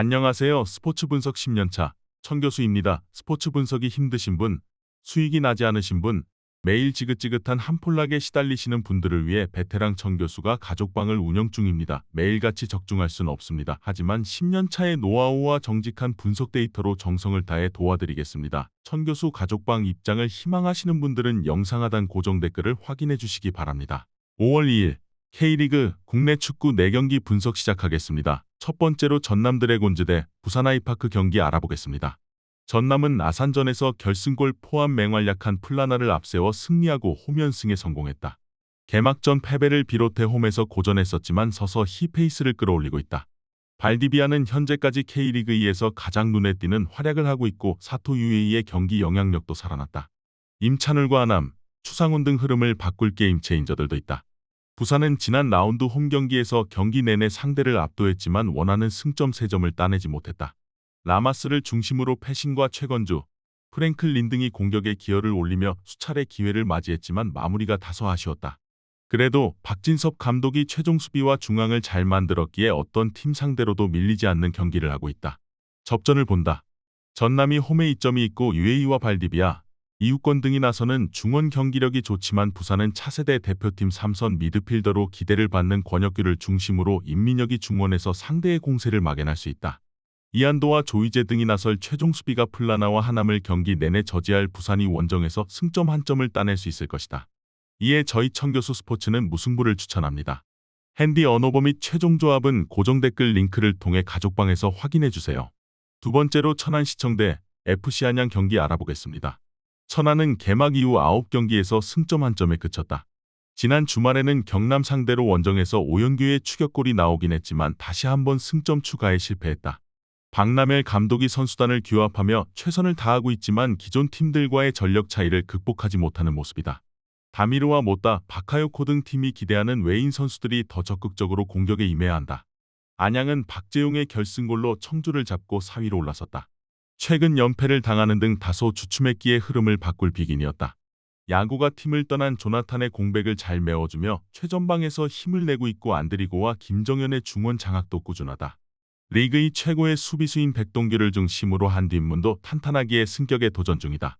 안녕하세요. 스포츠 분석 10년차 천교수입니다. 스포츠 분석이 힘드신 분, 수익이 나지 않으신 분, 매일 지긋지긋한 한폴락에 시달리시는 분들을 위해 베테랑 천교수가 가족방을 운영 중입니다. 매일같이 적중할 수는 없습니다. 하지만 10년차의 노하우와 정직한 분석 데이터로 정성을 다해 도와드리겠습니다. 천교수 가족방 입장을 희망하시는 분들은 영상 하단 고정 댓글을 확인해 주시기 바랍니다. 5월 2일 K리그 국내 축구 4경기 분석 시작하겠습니다. 첫 번째로 전남 드래곤즈 대 부산 아이파크 경기 알아보겠습니다. 전남은 아산전에서 결승골 포함 맹활약한 플라나를 앞세워 승리하고 홈연승에 성공했다. 개막전 패배를 비롯해 홈에서 고전했었지만 서서 히페이스를 끌어올리고 있다. 발디비아는 현재까지 K리그 2에서 가장 눈에 띄는 활약을 하고 있고 사토 UAE의 경기 영향력도 살아났다. 임찬울과 하남, 추상훈 등 흐름을 바꿀 게임 체인저들도 있다. 부산은 지난 라운드 홈 경기에서 경기 내내 상대를 압도했지만 원하는 승점 3점을 따내지 못했다. 라마스를 중심으로 패싱과 최건주, 프랭클린 등이 공격에 기여를 올리며 수차례 기회를 맞이했지만 마무리가 다소 아쉬웠다. 그래도 박진섭 감독이 최종 수비와 중앙을 잘 만들었기에 어떤 팀 상대로도 밀리지 않는 경기를 하고 있다. 접전을 본다. 전남이 홈에 이점이 있고 UAE와 발디비아, 이웃권 등이 나서는 중원 경기력이 좋지만 부산은 차세대 대표팀 3선 미드필더로 기대를 받는 권혁규를 중심으로 임민혁이 중원에서 상대의 공세를 막아낼 수 있다. 이한도와 조이제 등이 나설 최종 수비가 플라나와 하남을 경기 내내 저지할 부산이 원정에서 승점 1점을 따낼 수 있을 것이다. 이에 저희 천교수 스포츠는 무승부를 추천합니다. 핸디 언어버 및 최종 조합은 고정 댓글 링크를 통해 가족방에서 확인해주세요. 두 번째로 천안시청 대 FC 안양 경기 알아보겠습니다. 천안은 개막 이후 9경기에서 승점 1점에 그쳤다. 지난 주말에는 경남 상대로 원정에서 오연규의 추격골이 나오긴 했지만 다시 한번 승점 추가에 실패했다. 박남엘 감독이 선수단을 규합하며 최선을 다하고 있지만 기존 팀들과의 전력 차이를 극복하지 못하는 모습이다. 다미르와 모따, 바카요코 등 팀이 기대하는 외인 선수들이 더 적극적으로 공격에 임해야 한다. 안양은 박재용의 결승골로 청주를 잡고 4위로 올라섰다. 최근 연패를 당하는 등 다소 주춤했기에 흐름을 바꿀 비긴이었다. 야구가 팀을 떠난 조나탄의 공백을 잘 메워주며 최전방에서 힘을 내고 있고 안드리고와 김정현의 중원 장악도 꾸준하다. 리그 2 최고의 수비수인 백동규를 중심으로 한 뒷문도 탄탄하기에 승격에 도전 중이다.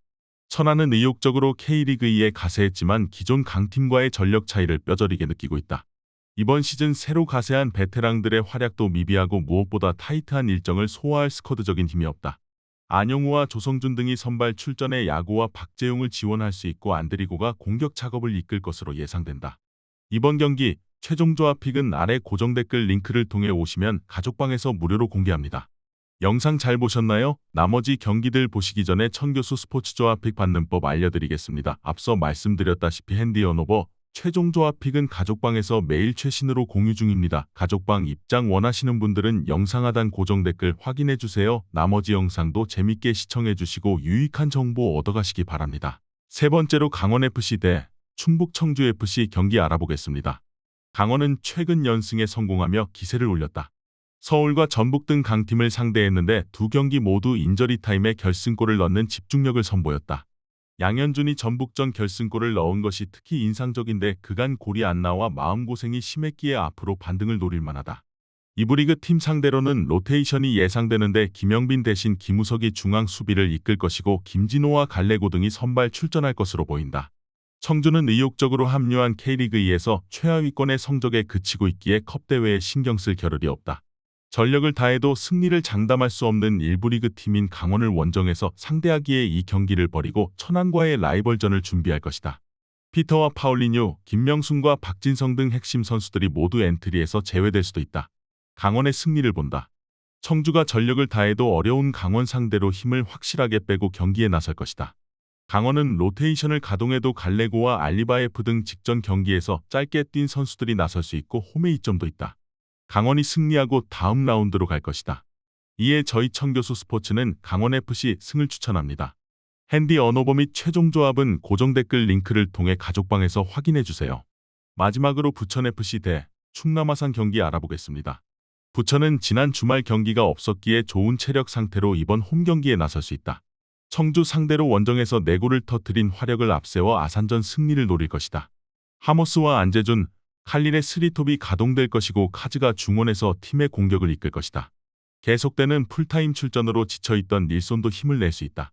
천안은 의욕적으로 K리그 2에 가세했지만 기존 강팀과의 전력 차이를 뼈저리게 느끼고 있다. 이번 시즌 새로 가세한 베테랑들의 활약도 미비하고 무엇보다 타이트한 일정을 소화할 스쿼드적인 힘이 없다. 안영우와 조성준 등이 선발 출전해 야구와 박재용을 지원할 수 있고 안드리고가 공격 작업을 이끌 것으로 예상된다. 이번 경기 최종 조합 픽은 아래 고정 댓글 링크를 통해 오시면 가족방에서 무료로 공개합니다. 영상 잘 보셨나요? 나머지 경기들 보시기 전에 천교수 스포츠 조합 픽 받는 법 알려드리겠습니다. 앞서 말씀드렸다시피 핸디 언어버 최종 조합 픽은 가족방에서 매일 최신으로 공유 중입니다. 가족방 입장 원하시는 분들은 영상 하단 고정 댓글 확인해주세요. 나머지 영상도 재밌게 시청해주시고 유익한 정보 얻어가시기 바랍니다. 세 번째로 강원FC 대 충북 청주FC 경기 알아보겠습니다. 강원은 최근 연승에 성공하며 기세를 올렸다. 서울과 전북 등 강팀을 상대했는데 두 경기 모두 인저리 타임에 결승골을 넣는 집중력을 선보였다. 양현준이 전북전 결승골을 넣은 것이 특히 인상적인데 그간 골이 안 나와 마음고생이 심했기에 앞으로 반등을 노릴 만하다. 이브리그 팀 상대로는 로테이션이 예상되는데 김영빈 대신 김우석이 중앙 수비를 이끌 것이고 김진호와 갈레고 등이 선발 출전할 것으로 보인다. 청주는 의욕적으로 합류한 K리그 2에서 최하위권의 성적에 그치고 있기에 컵대회에 신경 쓸 겨를이 없다. 전력을 다해도 승리를 장담할 수 없는 일부 리그 팀인 강원을 원정에서 상대하기에 이 경기를 벌이고 천안과의 라이벌전을 준비할 것이다. 피터와 파울리뉴, 김명순과 박진성 등 핵심 선수들이 모두 엔트리에서 제외될 수도 있다. 강원의 승리를 본다. 청주가 전력을 다해도 어려운 강원 상대로 힘을 확실하게 빼고 경기에 나설 것이다. 강원은 로테이션을 가동해도 갈레고와 알리바예프 등 직전 경기에서 짧게 뛴 선수들이 나설 수 있고 홈에 이점도 있다. 강원이 승리하고 다음 라운드로 갈 것이다. 이에 저희 천교수 스포츠는 강원FC 승을 추천합니다. 핸디 언어버 및 최종 조합은 고정 댓글 링크를 통해 가족방에서 확인해주세요. 마지막으로 부천FC 대 충남아산 경기 알아보겠습니다. 부천은 지난 주말 경기가 없었기에 좋은 체력 상태로 이번 홈 경기에 나설 수 있다. 청주 상대로 원정에서 4골을 터뜨린 화력을 앞세워 아산전 승리를 노릴 것이다. 하모스와 안재준, 칼린의 스리톱이 가동될 것이고 카즈가 중원에서 팀의 공격을 이끌 것이다. 계속되는 풀타임 출전으로 지쳐있던 닐손도 힘을 낼 수 있다.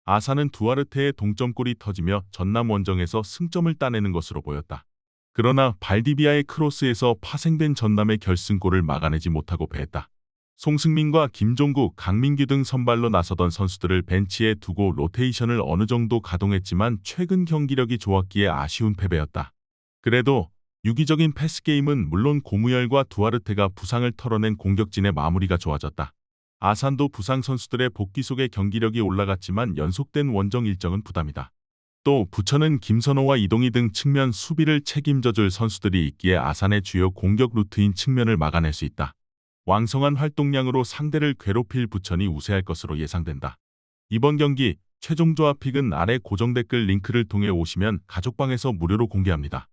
아산은 두아르테의 동점골이 터지며 전남 원정에서 승점을 따내는 것으로 보였다. 그러나 발디비아의 크로스에서 파생된 전남의 결승골을 막아내지 못하고 패했다. 송승민과 김종국, 강민규 등 선발로 나서던 선수들을 벤치에 두고 로테이션을 어느 정도 가동했지만 최근 경기력이 좋았기에 아쉬운 패배였다. 그래도 유기적인 패스게임은 물론 고무열과 두아르테가 부상을 털어낸 공격진의 마무리가 좋아졌다. 아산도 부상 선수들의 복귀 속에 경기력이 올라갔지만 연속된 원정 일정은 부담이다. 또 부천은 김선호와 이동희 등 측면 수비를 책임져줄 선수들이 있기에 아산의 주요 공격 루트인 측면을 막아낼 수 있다. 왕성한 활동량으로 상대를 괴롭힐 부천이 우세할 것으로 예상된다. 이번 경기 최종 조합 픽은 아래 고정 댓글 링크를 통해 오시면 가족방에서 무료로 공개합니다.